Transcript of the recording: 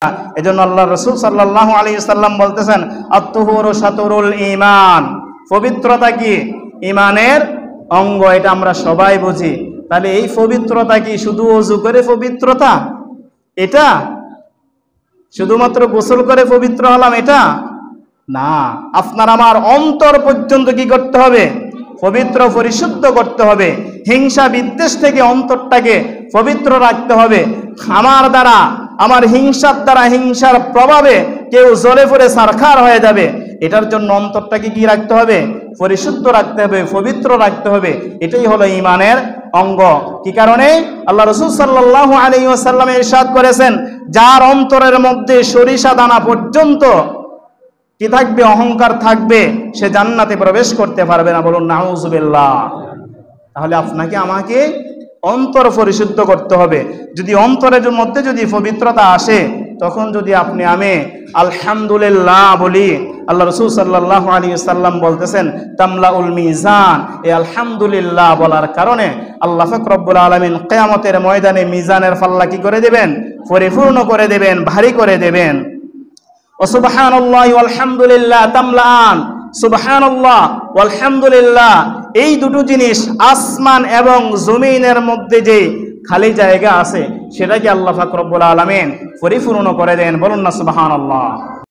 এজন্য আল্লাহ রাসূল সাল্লাল্লাহু আলাইহি ওয়াসাল্লাম বলতেছেন আত-তুহুরু শাতরুল ঈমান, পবিত্রতা কি ঈমানের অঙ্গ। এটা আমরা সবাই বুঝি। তাহলে এই পবিত্রতা কি শুধু ওযু করে পবিত্রতা? এটা শুধুমাত্র গোসল করে পবিত্র হলাম এটা না, আপনার আমার অন্তর পর্যন্ত কি করতে হবে? পবিত্র পরিশুদ্ধ করতে হবে। হিংসা বিদ্বেষ থেকে অন্তরটাকে পবিত্র রাখতে হবে। আমার দ্বারা, আমার হিংসার দ্বারা, হিংসার প্রভাবে কেউ জ্বলে পড়ে ছারখার হয়ে যাবে, এটার জন্য অন্তরটাকে কি রাখতে হবে? পরিশুদ্ধ রাখতে হবে, পবিত্র রাখতে হবে। এটাই হলো ঈমানের অঙ্গ। কি কারণে? আল্লাহ রাসূল সাল্লাল্লাহু আলাইহি ওয়াসাল্লাম ইরশাদ করেছেন, যার অন্তরের মধ্যে সরিষা দানা পর্যন্ত কি থাকবে? অহংকার থাকবে, সে জান্নাতে প্রবেশ করতে পারবে না। বলুন নাউযুবিল্লাহ। তাহলে আপনাকে আমাকে অন্তর পরিশুদ্ধ করতে হবে। যদি অন্তরের মধ্যে যদি পবিত্রতা আসে, তখন যদি আপনি আমি আলহামদুলিল্লাহ বলি, আল্লাহ রাসূল সাল্লাল্লাহু আলাইহি ওয়াসাল্লাম বলতেছেন তামলাউল মিজান। এই আলহামদুলিল্লাহ বলার কারণে আল্লাহ পাক রব্বুল আলামিন কিয়ামতের ময়দানে মিজানের পাল্লা কি করে দেবেন? পরিপূর্ণ করে দেবেন, ভারী করে দেবেন। ও সুবহানাল্লাহি ওয়াল হামদুলিল্লাহ তামলাআন। সুবহানাল্লাহ ওয়াল হামদুলিল্লাহ, এই দুটো জিনিস আসমান এবং জমিনের মধ্যে যে খালি জায়গা আছে, সেটাকে আল্লাহ পাক রব্বুল আলামিন পরিপূর্ণ করে দেন। বলুন না সুবহানাল্লাহ।